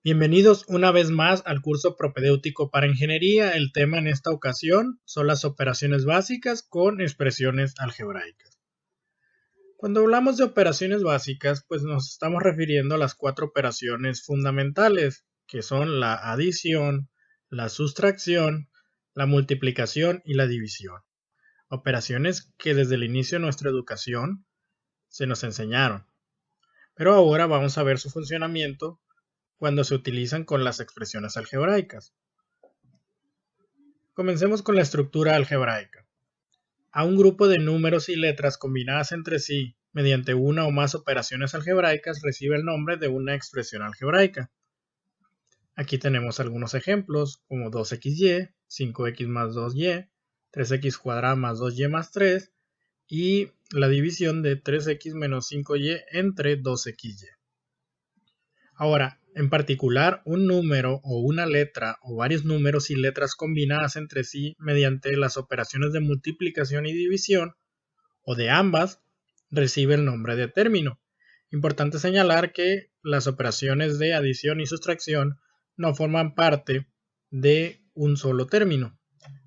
Bienvenidos una vez más al curso propedéutico para ingeniería. El tema en esta ocasión son las operaciones básicas con expresiones algebraicas. Cuando hablamos de operaciones básicas, pues nos estamos refiriendo a las cuatro operaciones fundamentales, que son la adición, la sustracción, la multiplicación y la división. Operaciones que desde el inicio de nuestra educación se nos enseñaron. Pero ahora vamos a ver su funcionamiento cuando se utilizan con las expresiones algebraicas. Comencemos con la estructura algebraica. A un grupo de números y letras combinadas entre sí mediante una o más operaciones algebraicas recibe el nombre de una expresión algebraica. Aquí tenemos algunos ejemplos como 2xy, 5x más 2y, 3x cuadrado más 2y más 3 y la división de 3x menos 5y entre 2xy. Ahora, en particular, un número o una letra o varios números y letras combinadas entre sí mediante las operaciones de multiplicación y división, o de ambas, recibe el nombre de término. Importante señalar que las operaciones de adición y sustracción no forman parte de un solo término.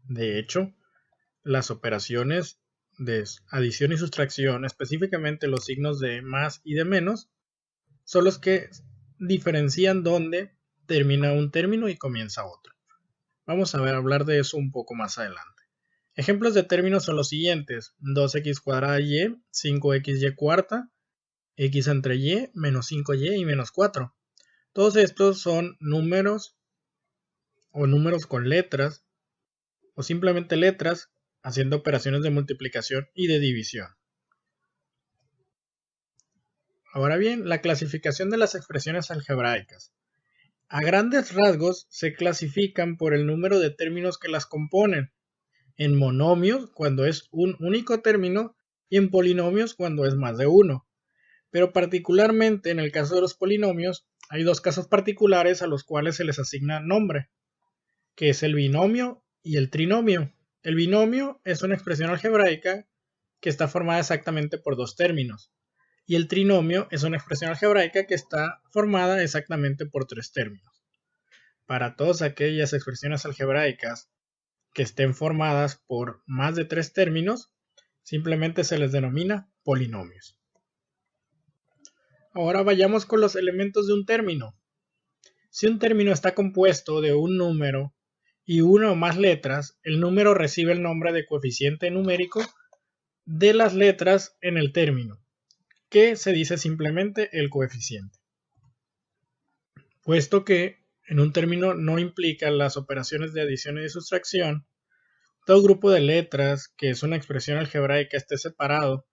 De hecho, las operaciones de adición y sustracción, específicamente los signos de más y de menos, son los que diferencian dónde termina un término y comienza otro. Vamos a hablar de eso un poco más adelante. Ejemplos de términos son los siguientes: 2x cuadrada y, 5xy cuarta, x entre y, menos 5y y menos 4. Todos estos son números o números con letras o simplemente letras haciendo operaciones de multiplicación y de división. Ahora bien, la clasificación de las expresiones algebraicas. A grandes rasgos se clasifican por el número de términos que las componen, en monomios cuando es un único término y en polinomios cuando es más de uno. Pero particularmente en el caso de los polinomios hay dos casos particulares a los cuales se les asigna nombre, que es el binomio y el trinomio. El binomio es una expresión algebraica que está formada exactamente por dos términos, y el trinomio es una expresión algebraica que está formada exactamente por tres términos. Para todas aquellas expresiones algebraicas que estén formadas por más de tres términos, simplemente se les denomina polinomios. Ahora vayamos con los elementos de un término. Si un término está compuesto de un número y una o más letras, el número recibe el nombre de coeficiente numérico de las letras en el término, que se dice simplemente el coeficiente. Puesto que en un término no implica las operaciones de adición y de sustracción, todo grupo de letras que es una expresión algebraica esté separado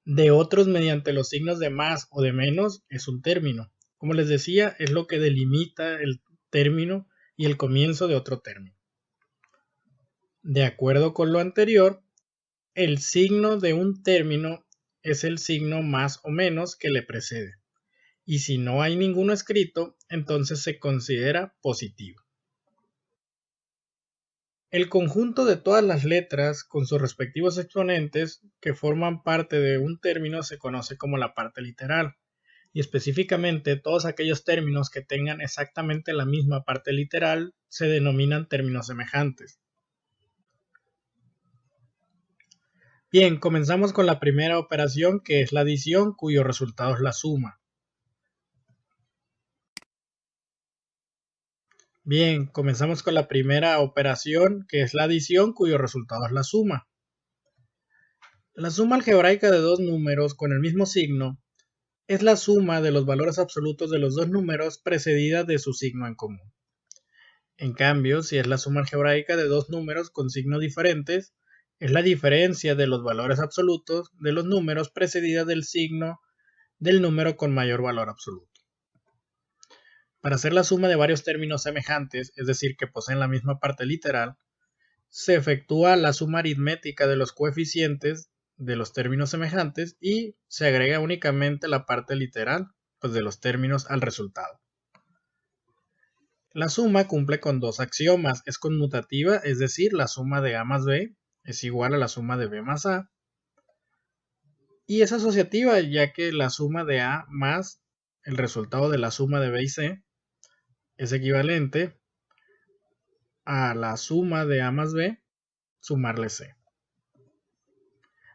de otros mediante los signos de más o de menos es un término. Como les decía, es lo que delimita el término y el comienzo de otro término. De acuerdo con lo anterior, el signo de un término es el signo más o menos que le precede. Y si no hay ninguno escrito, entonces se considera positivo. El conjunto de todas las letras con sus respectivos exponentes que forman parte de un término se conoce como la parte literal, y específicamente todos aquellos términos que tengan exactamente la misma parte literal se denominan términos semejantes. Bien, comenzamos con la primera operación, que es la adición, cuyo resultado es la suma. Bien, comenzamos con la primera operación, que es la adición, cuyo resultado es la suma. La suma algebraica de dos números con el mismo signo es la suma de los valores absolutos de los dos números precedida de su signo en común. En cambio, si es la suma algebraica de dos números con signos diferentes, es la diferencia de los valores absolutos de los números precedida del signo del número con mayor valor absoluto. Para hacer la suma de varios términos semejantes, es decir, que poseen la misma parte literal, se efectúa la suma aritmética de los coeficientes de los términos semejantes y se agrega únicamente la parte literal, pues, de los términos al resultado. La suma cumple con dos axiomas, es conmutativa, es decir, la suma de A más B es igual a la suma de B más A, y es asociativa, ya que la suma de A más el resultado de la suma de B y C es equivalente a la suma de A más B, sumarle C.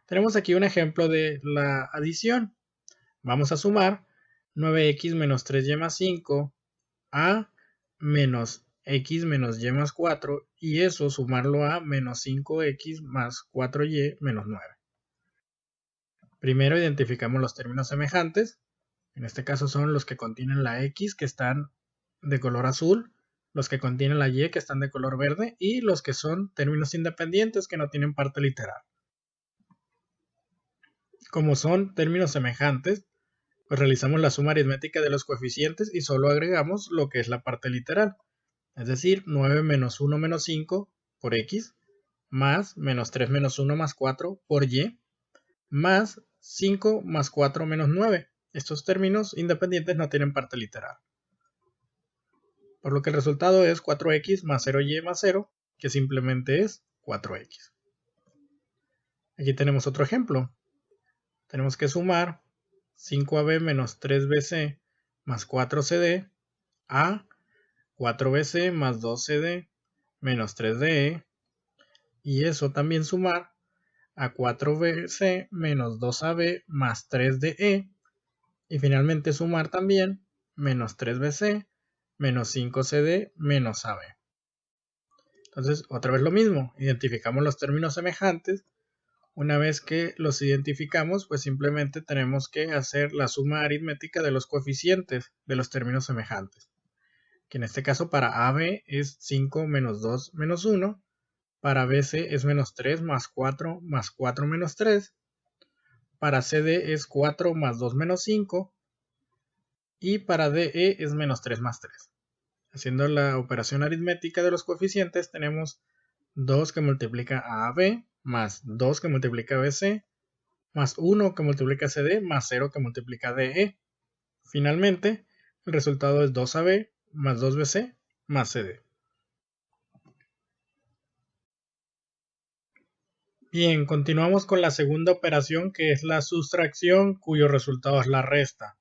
Tenemos aquí un ejemplo de la adición. Vamos a sumar 9x menos 3y más 5 a menos x menos y más 4 y eso sumarlo a menos 5x más 4y menos 9. Primero identificamos los términos semejantes. En este caso son los que contienen la x que están de color azul, los que contienen la y que están de color verde y los que son términos independientes que no tienen parte literal. Como son términos semejantes, pues realizamos la suma aritmética de los coeficientes y solo agregamos lo que es la parte literal. Es decir, 9 menos 1 menos 5 por x, más menos 3 menos 1 más 4 por y, más 5 más 4 menos 9. Estos términos independientes no tienen parte literal. Por lo que el resultado es 4x más 0y más 0, que simplemente es 4x. Aquí tenemos otro ejemplo. Tenemos que sumar 5ab menos 3bc más 4cd a 4bc más 2cd menos 3de y eso también sumar a 4bc menos 2ab más 3de y finalmente sumar también menos 3bc menos 5cd menos ab. Entonces otra vez lo mismo, identificamos los términos semejantes. Una vez que los identificamos, pues simplemente tenemos que hacer la suma aritmética de los coeficientes de los términos semejantes. Que en este caso para AB es 5 menos 2 menos 1. Para BC es menos 3 más 4 menos 3. Para CD es 4 más 2 menos 5. Y para DE es menos 3 más 3. Haciendo la operación aritmética de los coeficientes tenemos 2 que multiplica a AB más 2 que multiplica a BC, más 1 que multiplica a CD, más 0 que multiplica a DE. Finalmente, el resultado es 2AB más 2BC más CD. Bien, continuamos con la segunda operación que es la sustracción, cuyo resultado es la resta.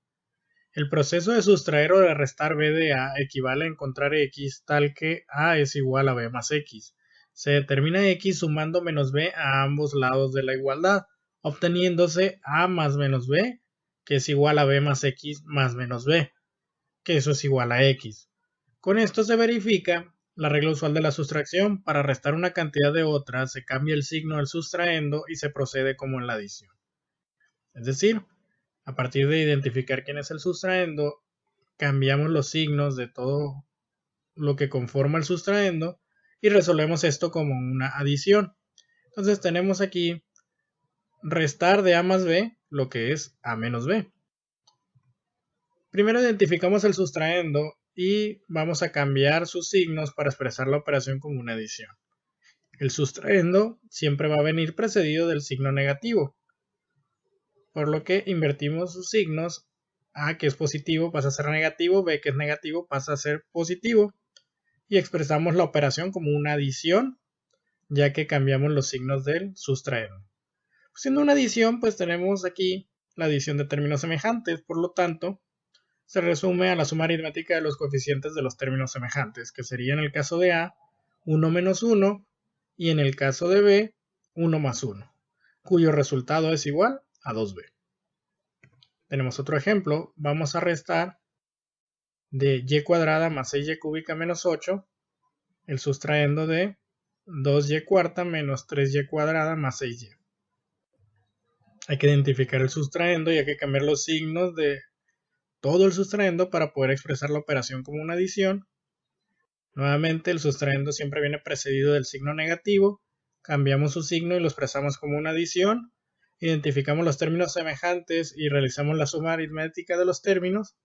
El proceso de sustraer o de restar b de a equivale a encontrar x tal que a es igual a b más x. Se determina x sumando menos b a ambos lados de la igualdad, obteniéndose a más menos b, que es igual a b más x más menos b, que eso es igual a x. Con esto se verifica la regla usual de la sustracción. Para restar una cantidad de otra, se cambia el signo del sustraendo y se procede como en la adición. Es decir, a partir de identificar quién es el sustraendo, cambiamos los signos de todo lo que conforma el sustraendo y resolvemos esto como una adición. Entonces tenemos aquí restar de a más b, lo que es a menos b. Primero identificamos el sustraendo y vamos a cambiar sus signos para expresar la operación como una adición. El sustraendo siempre va a venir precedido del signo negativo, por lo que invertimos sus signos. A, que es positivo, pasa a ser negativo, B, que es negativo, pasa a ser positivo, y expresamos la operación como una adición, ya que cambiamos los signos del sustraendo. Siendo una adición, pues tenemos aquí la adición de términos semejantes, por lo tanto, se resume a la suma aritmética de los coeficientes de los términos semejantes, que sería en el caso de A, 1 menos 1, y en el caso de B, 1 más 1, cuyo resultado es igual a 2b. Tenemos otro ejemplo. Vamos a restar de y cuadrada más 6y cúbica menos 8, el sustraendo de 2y cuarta menos 3y cuadrada más 6y. Hay que identificar el sustraendo y hay que cambiar los signos de todo el sustraendo para poder expresar la operación como una adición. Nuevamente, el sustraendo siempre viene precedido del signo negativo. Cambiamos su signo y lo expresamos como una adición. Identificamos los términos semejantes y realizamos la suma aritmética de los términos.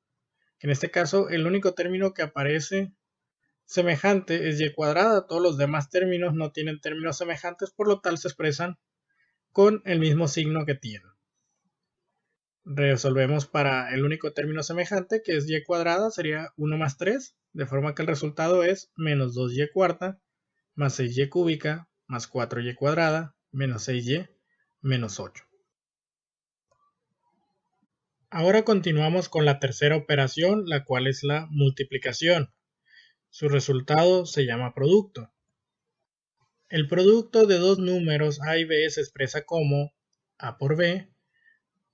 En este caso, el único término que aparece semejante es y cuadrada. Todos los demás términos no tienen términos semejantes, por lo tal se expresan con el mismo signo que tienen. Resolvemos para el único término semejante, que es y cuadrada, sería 1 más 3, de forma que el resultado es menos 2y cuarta más 6y cúbica más 4y cuadrada menos 6y menos 8. Ahora continuamos con la tercera operación, la cual es la multiplicación. Su resultado se llama producto. El producto de dos números A y B se expresa como A por B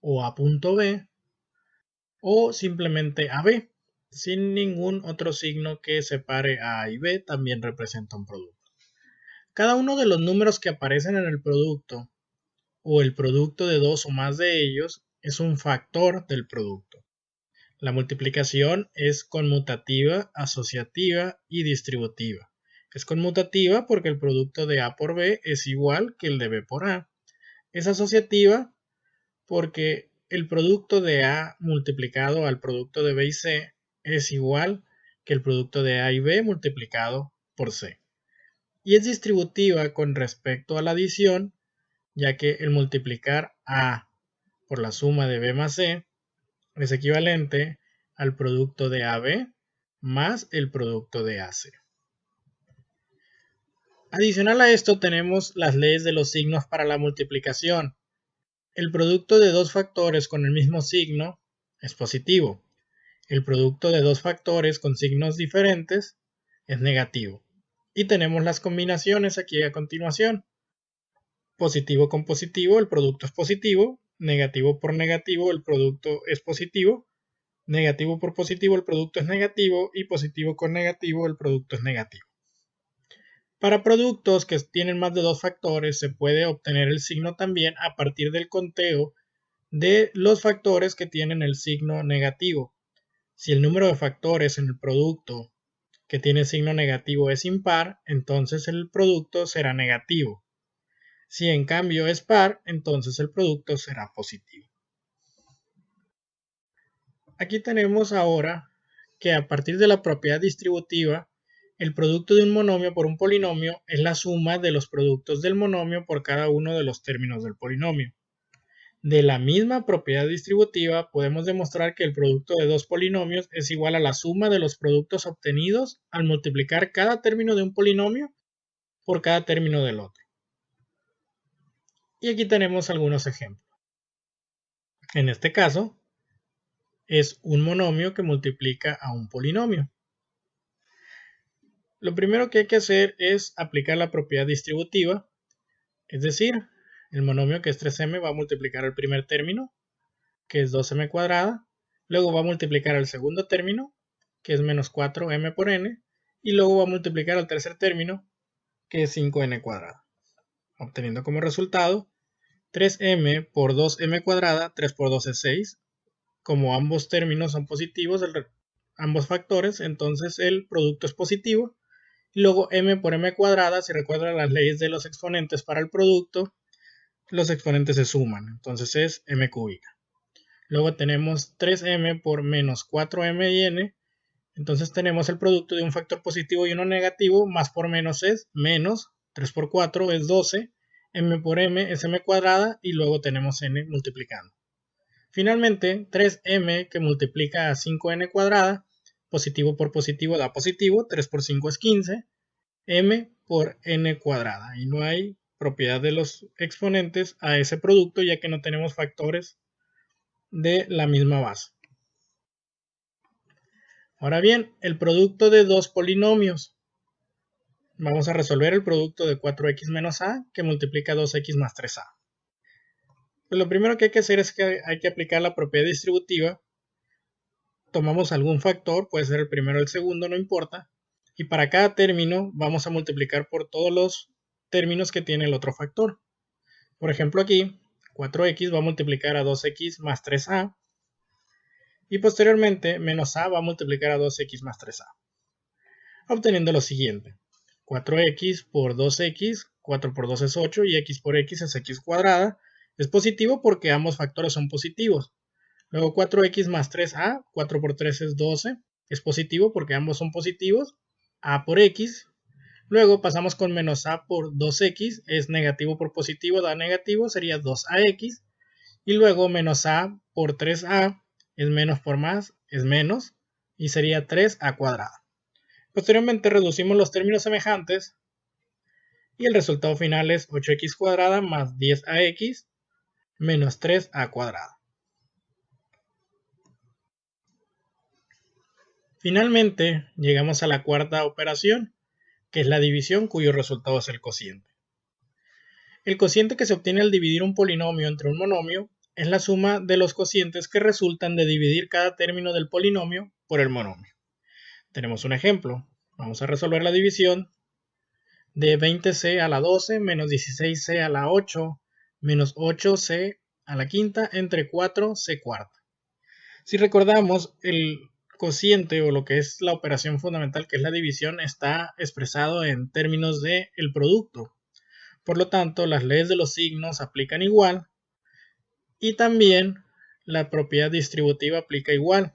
o A punto B o simplemente AB. Sin ningún otro signo que separe a A y B también representa un producto. Cada uno de los números que aparecen en el producto o el producto de dos o más de ellos es un factor del producto. La multiplicación es conmutativa, asociativa y distributiva. Es conmutativa porque el producto de A por B es igual que el de B por A. Es asociativa porque el producto de A multiplicado al producto de B y C es igual que el producto de A y B multiplicado por C. Y es distributiva con respecto a la adición, ya que el multiplicar A por la suma de B más C es equivalente al producto de AB más el producto de AC. Adicional a esto tenemos las leyes de los signos para la multiplicación. El producto de dos factores con el mismo signo es positivo. El producto de dos factores con signos diferentes es negativo. Y tenemos las combinaciones aquí a continuación. Positivo con positivo, el producto es positivo. Negativo por negativo, el producto es positivo. Negativo por positivo, el producto es negativo. Y positivo con negativo, el producto es negativo. Para productos que tienen más de dos factores, se puede obtener el signo también a partir del conteo de los factores que tienen el signo negativo. Si el número de factores en el producto que tiene signo negativo es impar, entonces el producto será negativo. Si en cambio es par, entonces el producto será positivo. Aquí tenemos ahora que a partir de la propiedad distributiva, el producto de un monomio por un polinomio es la suma de los productos del monomio por cada uno de los términos del polinomio. De la misma propiedad distributiva podemos demostrar que el producto de dos polinomios es igual a la suma de los productos obtenidos al multiplicar cada término de un polinomio por cada término del otro. Y aquí tenemos algunos ejemplos. En este caso, es un monomio que multiplica a un polinomio. Lo primero que hay que hacer es aplicar la propiedad distributiva, es decir, el monomio que es 3m va a multiplicar el primer término, que es 2m cuadrada, luego va a multiplicar el segundo término, que es menos 4m por n, y luego va a multiplicar el tercer término, que es 5n cuadrada, obteniendo como resultado 3m por 2m cuadrada, 3 por 2 es 6, como ambos términos son positivos, ambos factores, entonces el producto es positivo. Y luego m por m cuadrada, si recuerdan las leyes de los exponentes para el producto, los exponentes se suman, entonces es m cúbica. Luego tenemos 3m por menos 4m y n, entonces tenemos el producto de un factor positivo y uno negativo, más por menos es menos, 3 por 4 es 12, m por m es m cuadrada y luego tenemos n multiplicando. Finalmente, 3m que multiplica a 5n cuadrada, positivo por positivo da positivo, 3 por 5 es 15, m por n cuadrada. Y no hay propiedad de los exponentes a ese producto ya que no tenemos factores de la misma base. Ahora bien, el producto de dos polinomios. Vamos a resolver el producto de 4x menos a que multiplica 2x más 3a. Pues lo primero que hay que hacer es que hay que aplicar la propiedad distributiva. Tomamos algún factor, puede ser el primero o el segundo, no importa. Y para cada término vamos a multiplicar por todos los términos que tiene el otro factor. Por ejemplo aquí, 4x va a multiplicar a 2x más 3a. Y posteriormente, menos a va a multiplicar a 2x más 3a. Obteniendo lo siguiente. 4x por 2x, 4 por 2 es 8 y x por x es x cuadrada. Es positivo porque ambos factores son positivos. Luego 4x más 3a, 4 por 3 es 12. Es positivo porque ambos son positivos. A por x. Luego pasamos con menos a por 2x. Es negativo por positivo, da negativo, sería 2ax. Y luego menos a por 3a. Es menos por más, es menos. Y sería 3a cuadrada. Posteriormente reducimos los términos semejantes. Y el resultado final es 8x cuadrada más 10ax menos 3a cuadrada. Finalmente, llegamos a la cuarta operación, que es la división, cuyo resultado es el cociente. El cociente que se obtiene al dividir un polinomio entre un monomio es la suma de los cocientes que resultan de dividir cada término del polinomio por el monomio. Tenemos un ejemplo. Vamos a resolver la división de 20c a la 12 menos 16c a la 8 menos 8c a la quinta entre 4c cuarta. Si recordamos, el cociente o lo que es la operación fundamental, que es la división, está expresado en términos de el producto. Por lo tanto, las leyes de los signos aplican igual y también la propiedad distributiva aplica igual,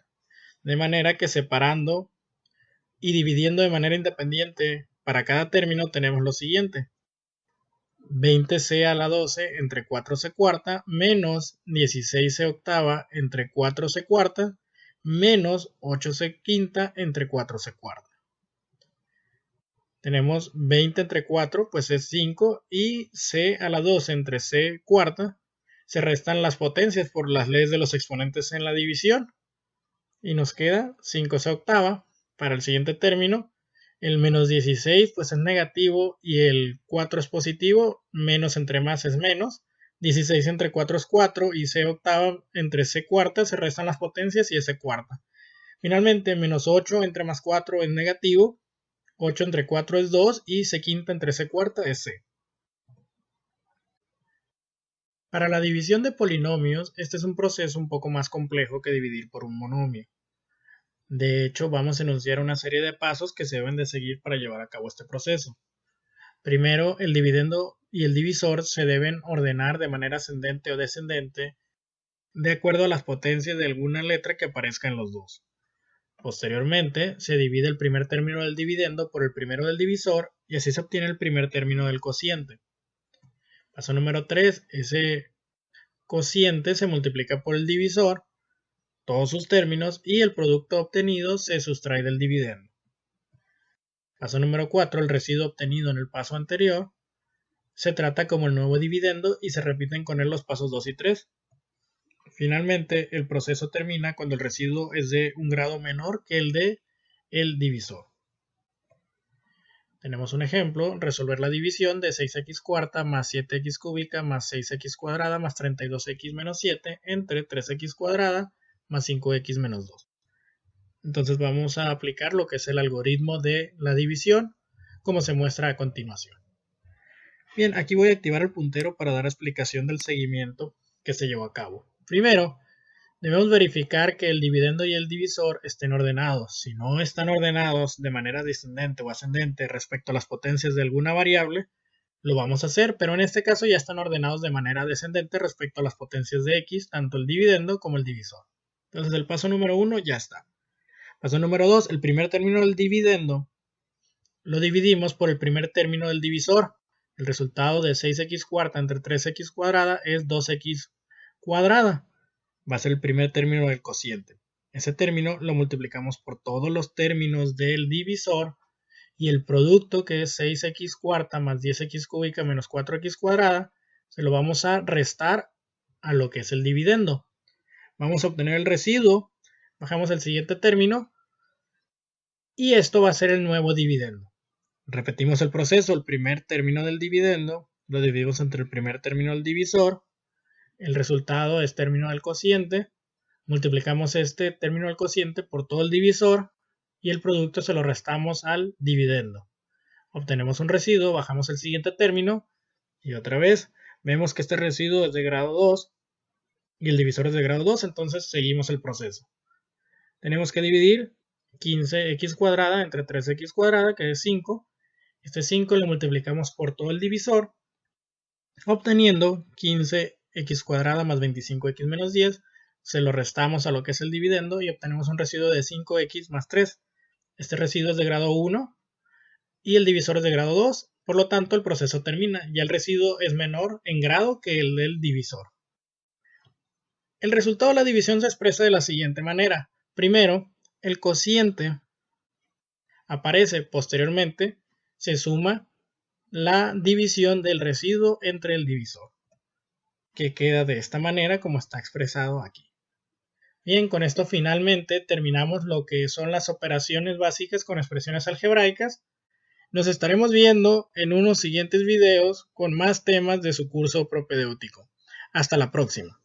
de manera que separando y dividiendo de manera independiente para cada término tenemos lo siguiente: 20c a la 12 entre 4c cuarta menos 16c octava entre 4c cuarta menos 8c quinta entre 4c cuarta. Tenemos 20 entre 4, pues es 5, y c a la 12 entre c cuarta. Se restan las potencias por las leyes de los exponentes en la división. Y nos queda 5c octava. Para el siguiente término, el menos 16 pues es negativo y el 4 es positivo. Menos entre más es menos. 16 entre 4 es 4 y c octava entre c cuarta. Se restan las potencias y es c cuarta. Finalmente, menos 8 entre más 4 es negativo. 8 entre 4 es 2 y c quinta entre c cuarta es c. Para la división de polinomios, este es un proceso un poco más complejo que dividir por un monomio. De hecho, vamos a enunciar una serie de pasos que se deben de seguir para llevar a cabo este proceso. Primero, el dividendo y el divisor se deben ordenar de manera ascendente o descendente de acuerdo a las potencias de alguna letra que aparezca en los dos. Posteriormente, se divide el primer término del dividendo por el primero del divisor y así se obtiene el primer término del cociente. Paso número 3, ese cociente se multiplica por el divisor, todos sus términos, y el producto obtenido se sustrae del dividendo. Paso número 4, el residuo obtenido en el paso anterior se trata como el nuevo dividendo y se repiten con él los pasos 2 y 3. Finalmente, el proceso termina cuando el residuo es de un grado menor que el de el divisor. Tenemos un ejemplo: resolver la división de 6x cuarta más 7x cúbica más 6x cuadrada más 32x menos 7 entre 3x cuadrada más 5x menos 2. Entonces vamos a aplicar lo que es el algoritmo de la división, como se muestra a continuación. Bien, aquí voy a activar el puntero para dar explicación del seguimiento que se llevó a cabo. Primero, debemos verificar que el dividendo y el divisor estén ordenados. Si no están ordenados de manera descendente o ascendente respecto a las potencias de alguna variable, lo vamos a hacer, pero en este caso ya están ordenados de manera descendente respecto a las potencias de x, tanto el dividendo como el divisor. Entonces el paso número 1 ya está. Paso número 2, el primer término del dividendo lo dividimos por el primer término del divisor. El resultado de 6x cuarta entre 3x cuadrada es 2x cuadrada. Va a ser el primer término del cociente. Ese término lo multiplicamos por todos los términos del divisor y el producto, que es 6x cuarta más 10x cúbica menos 4x cuadrada, se lo vamos a restar a lo que es el dividendo. Vamos a obtener el residuo, bajamos el siguiente término y esto va a ser el nuevo dividendo. Repetimos el proceso: el primer término del dividendo lo dividimos entre el primer término del divisor, el resultado es término del cociente, multiplicamos este término del cociente por todo el divisor y el producto se lo restamos al dividendo. Obtenemos un residuo, bajamos el siguiente término y otra vez vemos que este residuo es de grado 2 y el divisor es de grado 2, entonces seguimos el proceso. Tenemos que dividir 15x cuadrada entre 3x cuadrada, que es 5. Este 5 lo multiplicamos por todo el divisor, obteniendo 15x cuadrada más 25x menos 10. Se lo restamos a lo que es el dividendo y obtenemos un residuo de 5x más 3. Este residuo es de grado 1 y el divisor es de grado 2. Por lo tanto, el proceso termina. Ya el residuo es menor en grado que el del divisor. El resultado de la división se expresa de la siguiente manera. Primero, el cociente aparece. Posteriormente, se suma la división del residuo entre el divisor, que queda de esta manera como está expresado aquí. Bien, con esto finalmente terminamos lo que son las operaciones básicas con expresiones algebraicas. Nos estaremos viendo en unos siguientes videos con más temas de su curso propedéutico. Hasta la próxima.